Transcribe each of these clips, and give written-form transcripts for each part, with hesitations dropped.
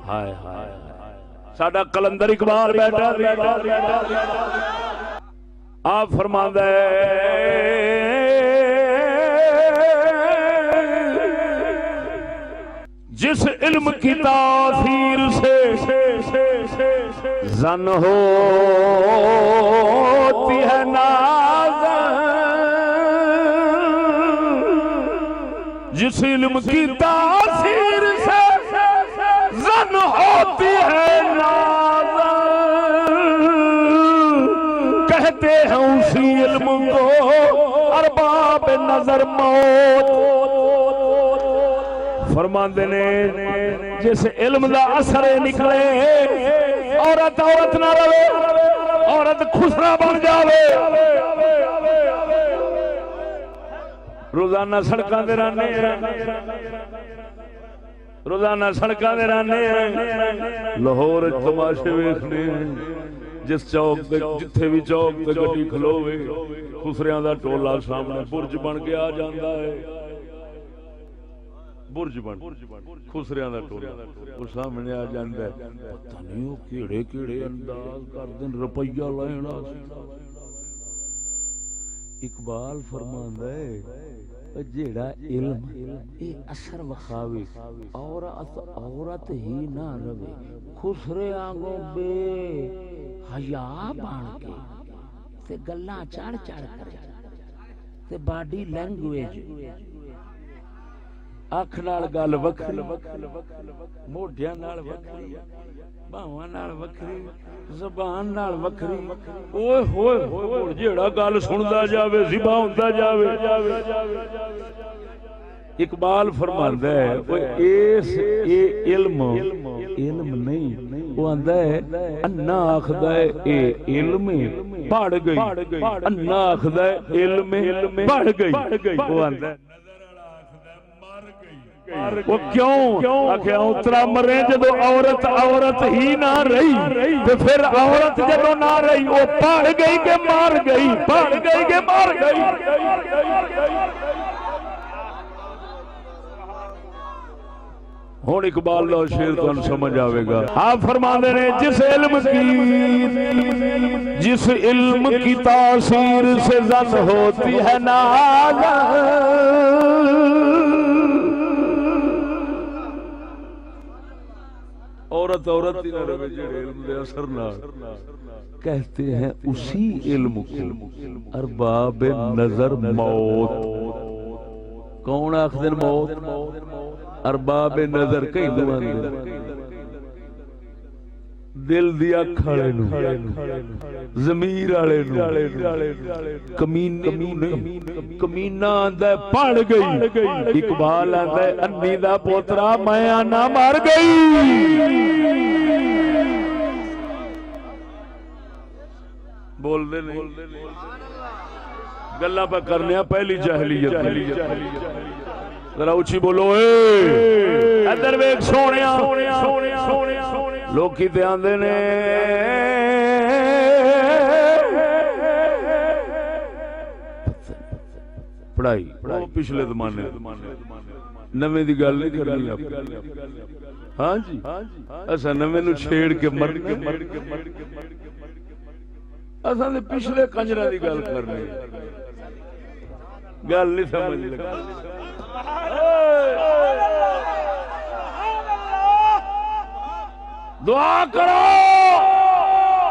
ہائے ہائے ساڈا کلندر اقبال بیٹھا آپ فرماندا ہے جس علم کی تاثیر سے زن ہوتی ہے نازن، جس علم کی تاثیر سے زن ہوتی ہے نازن، کہتے ہیں اسی علم کو ارباب نظر موت۔ فرماندے نے جس علم دا اثر نکلے عورت عورت نہ رہے، عورت خسرا بن جاوے، روزانہ سڑکاں دے رانے روزانہ سڑکاں دے رانے لاہور تماشے ویکھنے، جس چوک تے جتھے بھی چوک تے گڈی کھلوے خسریاں دا ٹولا سامنے برج بن کے آ جاندا ہے، برج بن خسریاں دا ٹولا وہ سامنے آ جاندا ہے، پتہ نہیں وہ کیڑے کیڑے انداز کر دین روپیہ لینا۔ اقبال فرماندا ہے جیڑا علم اے اثر وکھاوے عورت ہی نہ رہے، خسرے آنگوں بے حیا بن کے تے گلاں چڑھ چڑھ کرے تے باڈی لینگویج اکھ نال گل وکھری، موڈیاں نال وکھری، باواں نال وکھری، زبان نال وکھری، اوئے ہوئے ہوئے جیڑا گل سندا جاوے ذبح ہوندا جاوے۔ اقبال فرماندا ہے اوے اس علم نہیں، وہ آندا ہے انا آکھدا ہے اے علم پڑھ گئی، انا آکھدا ہے علم پڑھ گئی، وہ آندا ہے وہ کیوں آخیا اترا مرے جدو عورت عورت ہی نہ رہی تو پھر عورت جدو نہ رہی وہ پڑھ گئی کہ مار گئی، پڑھ گئی کہ مار گئی۔ ہون اقبال لو شیر تو سمجھ آوے گا۔ آپ فرماندے نے جس علم کی تاثیر سے زن ہوتی ہے نازن، عورت عورت ہی نہ رہے جڑے علم دے اثر نہ، کہتے ہیں اسی علم کو ارباب نظر موت۔ کون آخدن موت؟ ارباب نظر کئی دوان دے دل دیا کھڑے نو، ضمیر آلے نو، کمینہ آندہ ہے پڑھ گئی، اقبال آندہ ہے انی دا پوترا میں آنا مار گئی۔ بول دے نہیں گلہ پہ کرنے ہیں پہلی جاہلیت، ذرا اچھی بولو اے ادھر ویک سونیاں لوگ کی دھیان دینے پڑھائی وہ پچھلے زمانے نویں دی گل نہیں کرنی آپ، ہاں جی ایسا نویں نو چھیڑ کے مر کے ایسا دے پچھلے کنجرہ دی گل کرنی گل نہیں سمجھ لگا۔ دعا کرو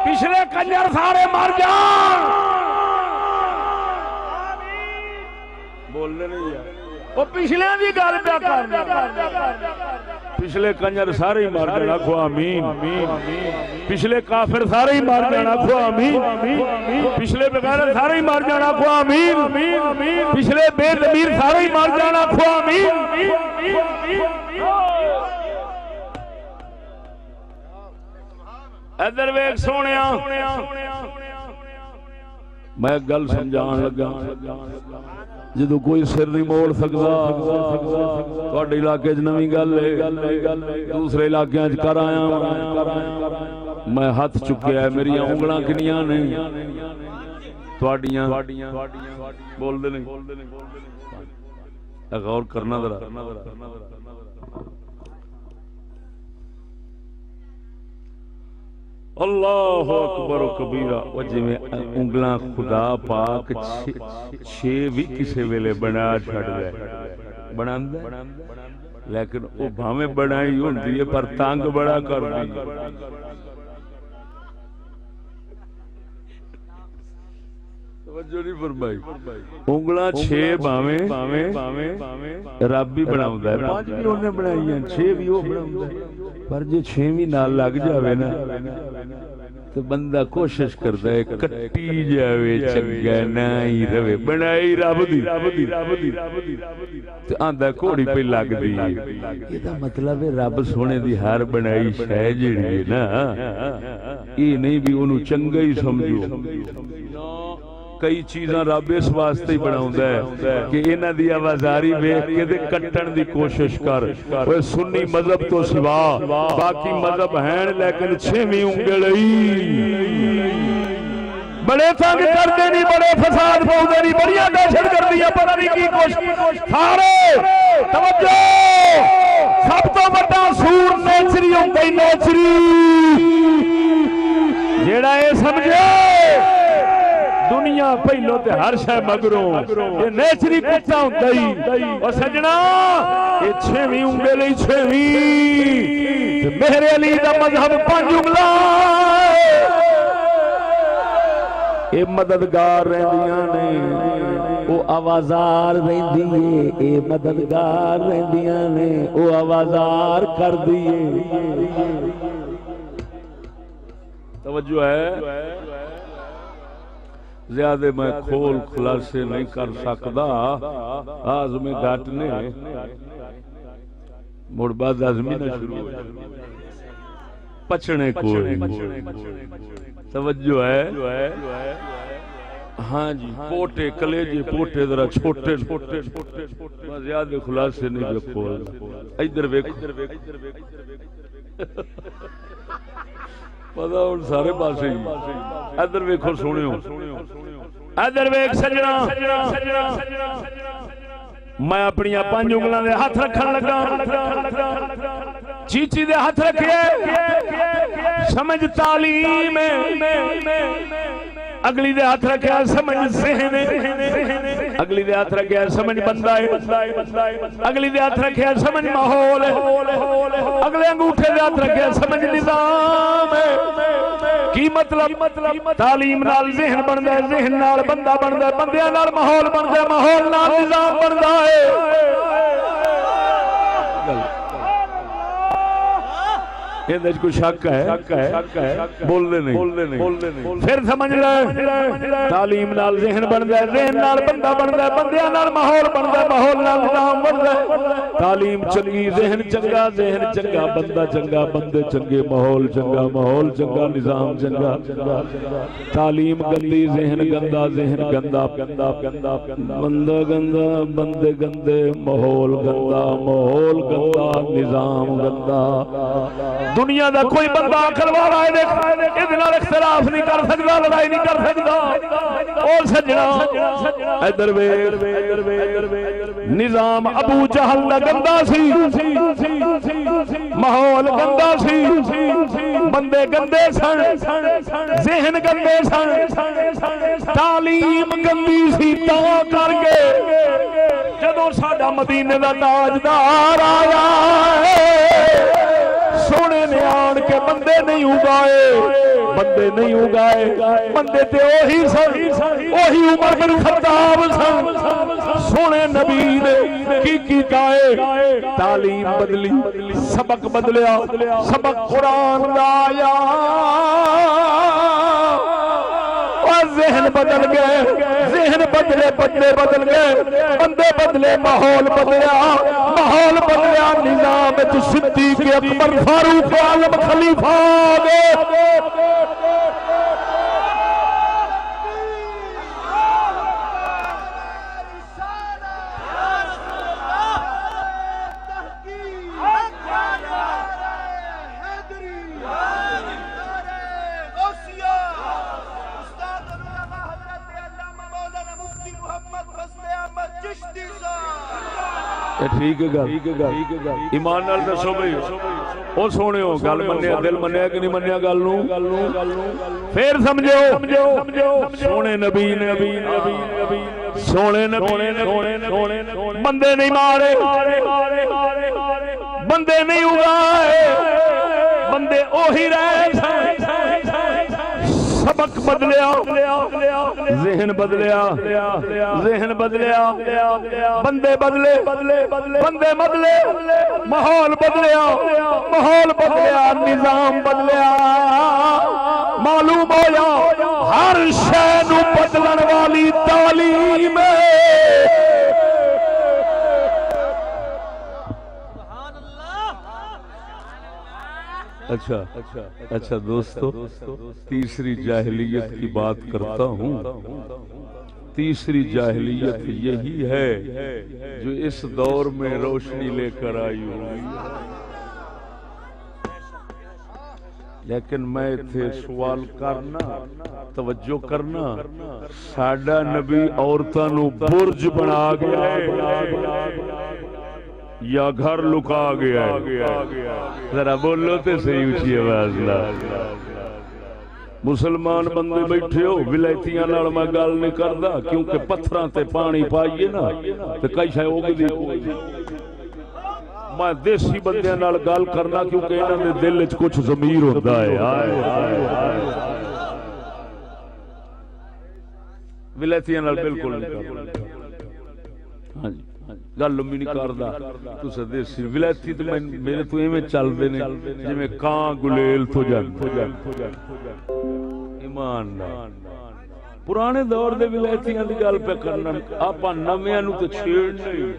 پچھلے کنجر سارے مر جان، بولنے نہیں یار وہ پچھلے دی گل پہ کرنا، پچھلے کنجر سارے مر جانا کھو آمین، پچھلے کافر سارے مر جانا کھو آمین، پچھلے بغیر سارے مر جانا کھو آمین، پچھلے بے ضمیر سارے مر جانا کھو آمین۔ ادھر ویک سونیا میں گل سمجھان لگا، جدو کوئی سر نہیں موڑ سکتا تھوڑے علاقے نویں گل ہے، دوسرے علاقے کر آیا میں ہاتھ چکیا ہے، میری انگلاں کنیاں نے تھوڑیاں بول دے نہیں، غور کرنا ذرا۔ اللہ اکبر و کبیرہ. وہ جی میں انگلاں خدا پاک چھے بھی کسے ویلے بنا چھڑ گئے بناندہ لیکن وہ بھامیں بنائی ہوندی ہے پر تانگ بڑا کر دی. توجہ نہیں فرمائی. انگلاں چھے بھامیں رب بھی بناؤندا ہے. 5 بھی انہیں بنائی ہیں 6 بھی وہ بناؤندا ہے پر جو 6ویں نال لگ جاوے نا تو بندہ کوشش کرتا ہے کٹی جاوے چنگا نہ ہی روے. بنائی رب دی تو آندا گھوڑی پہ لگ دی. یہ دا مطلب ہے رب سونے دی ہر بنائی شے جڑی ہے نا یہ نہیں بھی انہوں چنگا ہی سمجھو. کئی چیزاں رب اس واسطے ہی بناوندا ہے کہ انہاں دی آوازاری ویکھ کے تے کٹن دی کوشش کر. اوے سنی مذہب تو سوا باقی مذہب ہیں لیکن 6ویں انگل بڑے تنگ کردے نہیں بڑے فساد پاؤندے نہیں بڑیاں دہشت گردیاں پتہ نہیں کی کوشش. سارے توجہ سب تو بڑا سور نیچری ہوندا ہی نیچری جیڑا اے سمجھے دنیا پہلو تے ہر شے مگروں یہ نیچری کتا ہوندا ہی. او سجنا یہ 6ویں انگل ہی 6ویں تے میرے علی دا مذہب 5 انگلاں اے مددگار رہندیاں نے او آوازار رہندی ہے. اے مددگار رہندیاں نے او آوازار کر دیے. توجہ ہے زیادہ میں کھول خلاصے نہیں کر سکدا. آزم گھٹ نے مڑ بعد آزمی نہ شروع ہو پچھنے کو. توجہ ہے ہاں جی پوٹے کلیجے پوٹے ذرا چھوٹے زیادہ خلاصے نہیں جو کھول. ادھر ویکھ پتہ ہن سارے پاسے ہی. ادھر ویکھو سونیو ادھر ویکھ سجنا میں اپنی 5 انگلاں دے ہاتھ رکھن لگا. چیچی دے ہاتھ رکھے سمجھ تعلیم اگلی دے ہاتھ رکھے سمجھ ذہن اگلی دے ہاتھ رکھے سمجھ بندہ اگلی دے ہاتھ رکھے سمجھ ماحول اگلے انگوٹھے دے ہاتھ رکھے سمجھ نظام. کی مطلب تعلیم نال ذہن بندا ہے ذہن نال بندہ بندا ہے بندیاں نال ماحول بندا ہے ماحول نال نظام بندا ہے. یہ کوئی شک ہے بولنے نہیں. پھر سمجھ لے تعلیم نال ذہن بندا ہے ذہن نال بندہ بندا ہے بندیاں نال ماحول بندا ہے ماحول نال نظام بندا ہے. تعلیم چنگی ذہن چنگا بندہ چنگا بندے چنگے ماحول چنگا نظام چنگا. تعلیم گندی ذہن گندا بندہ گندا بندے گندے ماحول گندا نظام گندا. دنیا دا کوئی بندہ عقل والا ہے اس نال اختلاف نہیں کر سکتا لڑائی نہیں کر سکتا. او سجنا ادھر ویکھ نظام ابو جہل دا گندا سی ماحول گندا سی بندے گندے سن ذہن گندے سن تعلیم گندی سی تا کر کے جدوں ساڈا مدینے دا تاجدار آیا سونے نے آن کے بندے نہیں اگائے بندے تے اوہی عمر بن خطاب سن. سونے نبی نے کی کیتا ہے تعلیم بدلی سبق بدلیا سبق قرآن دا آیا اور ذہن بدل گئے ذہن بدلے بندے بدل گئے بندے بدلے ماحول بدلیا نظام صدیق اکبر فاروق عالم خلیفہ ٹھیک ہے گل ایمان نال دسو بھائی او سونےو گل منیا دل منیا کہ نہیں منیا گل نو پھر سمجھو سونے نبی سونے بندے نہیں مارے بندے نہیں اگائے بندے اوہی رہے سبق بدلیا ذہن بدلیا بندے بدلے ماحول بدلیا نظام بدلیا معلوم ہویا ہر شے نو بدلن والی تعلیم اچھا دوستو تیسری جاہلیت کی بات کرتا ہوں تیسری جاہلیت یہی ہے جو اس دور میں روشنی لے کر آئی ہوئی لیکن میں تھے سوال کرنا توجہ کرنا ساڈا نبی عورتاں نو برج بنا گیا یا گھر لکا گیا ذرا بولو تے صحیح اونچی آواز نال مسلمان بندے بیٹھے ہو ولایتیاں نال میں گل نہیں کردا کیونکہ پتھراں تے پانی پائیے نا تے کئی شے اگدی میں دیسی بندیاں نال گل کرنا کیونکہ انہاں دے دل وچ کچھ ضمیر ہوندا ہے ولایتیاں نال بالکل نہیں کردا ہاں جی گل لمبی نہیں کردا تساں دیسی ولایتی تے میرے تو ایویں چلدے نے جویں کاں گلیل تو جان ایمان نال پرانے دور دے ولایتیاں دی گل پہ کرنا آپاں نویاں نو تے چھیڑ نہیں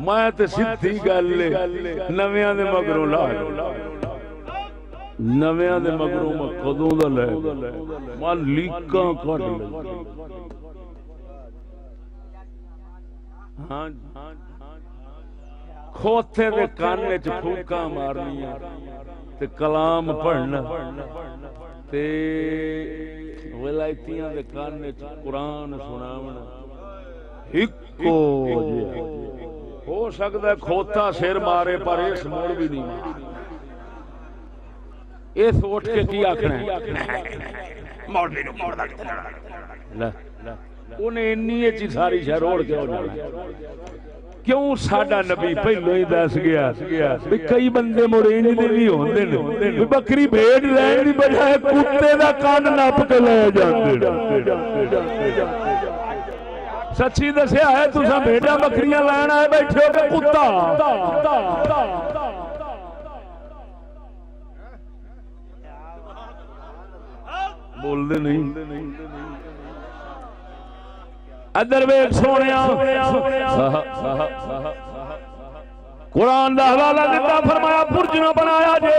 میں تے سیدھی گل نویاں دے مگروں لا نویاں دے مگروں میں کدوں دا لے میں لیکاں کڈ لئی ہاں کھوتے دے کانے چ پھوکاں مارنیاں تے کلام پڑھنا تے ولایتیاں دے کانے چ قرآن سناونا ہکو جے ہو سکدا ہے کھوتا سر مارے پر اس موڑ بھی نہیں مارے اس اٹھ کے کی آکھنا ہے موڑ بھی موڑ دا انہیں انی چی ساری شہر روڑ کے ہو جانا کیوں ساڈا نبی پہلو ہی دس گیا بھی کئی بندے مڑینج دے بھی ہوندے نے بکری بھیڑ لین دی بجائے کتے دا کان نپ کے لے جاندے سچی دسیا ہے تساں بھیڑاں بکریاں لین آئے بیٹھے ہو کہ کتا بول دے نہیں ادھر ویکھ سونیا قرآن دا حوالہ دیتا فرمایا برج نہ بنایا جے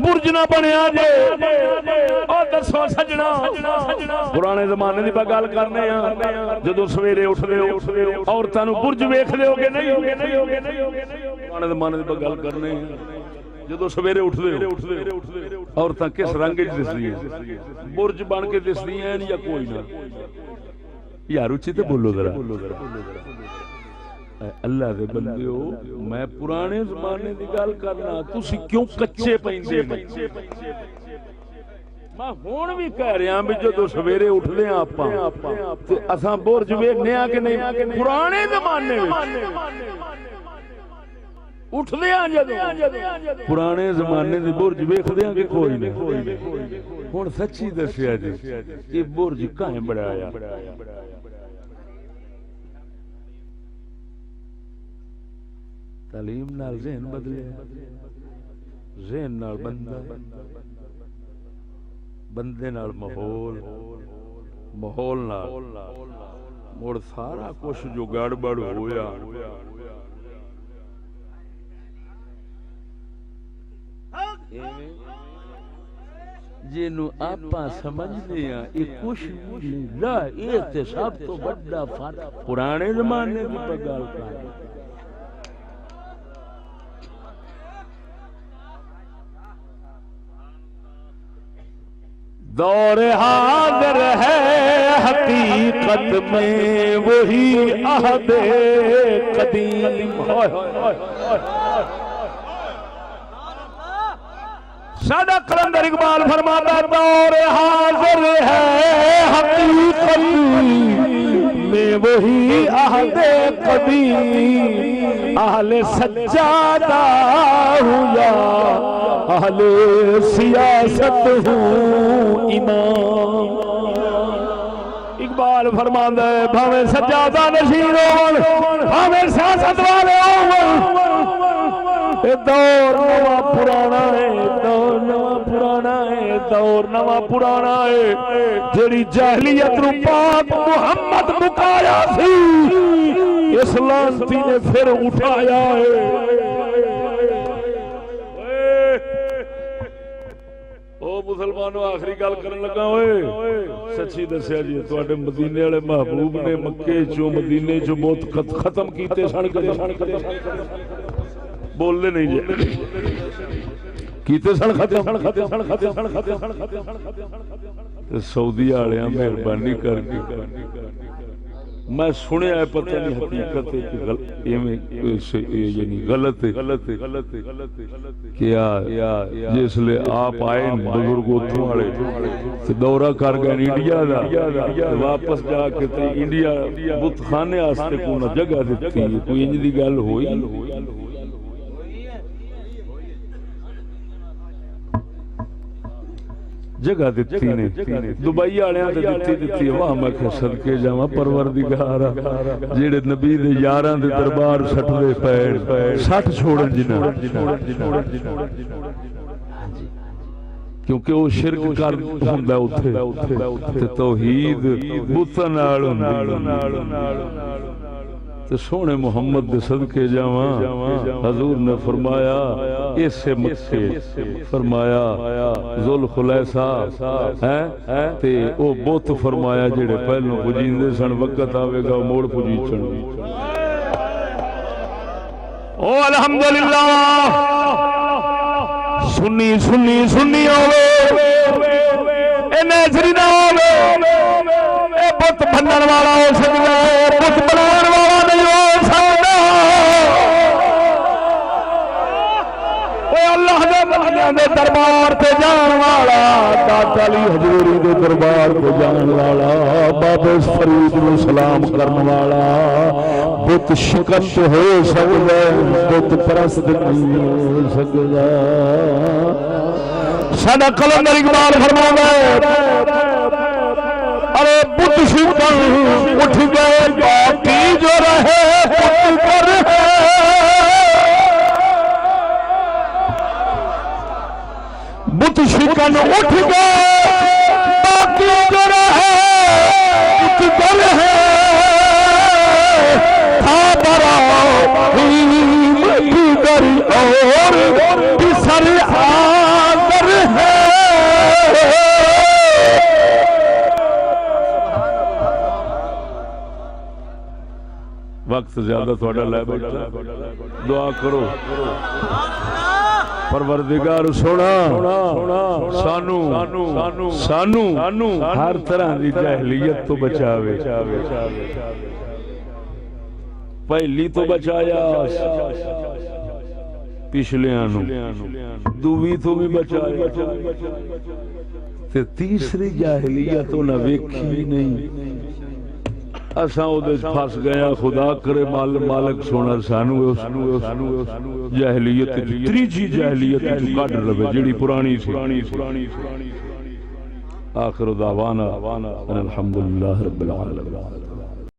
برج نہ بنیا جے او دسو سجنا پرانے زمانے دی گل کرنے ہاں جدوں سویرے اٹھدے ہو عورتاں نو برج ویکھدے ہو کہ نہیں پرانے زمانے دی گل کرنے جدوں سویرے اٹھدے ہو عورتاں کس رنگ وچ دسدیاں برج بن کے دسدیاں یا کوئی نہ یار اچھی تے بولو ذرا اللہ دے بندیو میں پرانے زمانے دی گل کرنا تسی کیوں کچے پیندے نے میں ہن بھی کہہ رہا بھی جدوں سویرے اٹھدے ہاں آپاں تے اساں برج ویکھنے آ کہ نہیں پرانے زمانے وچ اٹھدے ہاں جدوں پرانے زمانے دے برج ویکھدے ہاں کہ کوئی نہیں ہن سچی دسیا جی کہ برج کائیں بڑھایا تعلیم نال ذہن بدلے ذہن نال بندہ بندے نال ماحول ماحول نال مڑ سارا کچھ جو گڑبڑ ہویا جنوں آپاں سمجھدے ہاں یہ کچھ نہیں لا یہ تے سب تو بڑا فرق پرانے زمانے دی گل کر دور حاضر ہے حقیقت میں وہی عہد قدیم. سادہ قلندر اقبال فرماتا دور حاضر ہے حقیقت میں وہی عہد قدیم. اہل سجادہ ہوں یا اہل سیاست ہوں امام. اقبال فرماتا ہے بھاویں سجادہ نشین ہوں بھاویں سیاست والے ہوں، دور نواں پرانا ہے، دور نواں پرانا ہے، دور نواں پرانا ہے. جیڑی جاہلیت نو پاک محمد مکایا سی اس لعنتی نے پھر اٹھایا ہے. او مسلمانوں آخری گل کرن لگا ہوئے سچی دسیا جی تواڈے مدینے والے محبوب نے مکے چوں مدینے چوں بہت ختم کیتے سن کدے بولنے نہیں جی کیتے سن ختم. سعودی والے مہربانی کر کے میں سنیا ہے پتہ نہیں حقیقت ہے یعنی غلط کیا جس لئے آپ آئے بزرگ اتھوں والے دورہ کر گئے انڈیا دا واپس جا کے انڈیا بت خانے آستے کونا جگہ دیتی کوئی انج دی گل ہوئی جگہ دیتی نے دبئی والےاں تے دتی واہ میں کہ صدکے جاواں پروردگارا جڑے نبی دے یاراں دے دربار سٹدے پے سٹ چھوڑن جنہاں کیونکہ وہ شرک کر ہوندا اوتھے تے توحید بتاں نال ہوندی. تے سونے محمد دے صدقے جاواں حضور نے فرمایا اس سے مکے فرمایا ذل خلیسا ہے تے او بت فرمایا جڑے پہلوں پجیندے سن وقت آوے گا موڑ پجیچن. او الحمدللہ سنی سنی سنی ہوے اے نیچری نہ ہوے اے بت بنن والا ہو سکدا ہے بت بنان والا نہیں ہو سکدا. اے اللہ دے بندیاں دے دربار تے جان والا داتا علی حضوری دے دربار تے جان والا بابا فرید نو سلام کرن والا بت شکست ہو سکدا بت پرست نہیں ہو سکدا. ساڈا قلندر اقبال فرماتا ہے ارے بت شکن اٹھ گئے باقی جو رہے بت پر ہے. بت شکن اٹھ گئے باقی جو رہے بت پر ہے. تھا برا کی دری اور بسر آدر ہے. وقت زیادہ تھوڑا لے بیٹھا دعا کرو پروردگار سونا سانو ہر طرح دی جاہلیت تو بچاوے. پہلی تو بچایا پچھلیاں نو دوویں تو بھی بچایا تے تیسری جاہلیت تو نہ ویکھی نہیں. اساں او دے پھس گیا خدا کرے مالک سونا سانو جاہلیت تیجی جاہلیت کڈ لوے جڑی پرانی سی. آخر دعوانا الحمدللہ رب العالمین.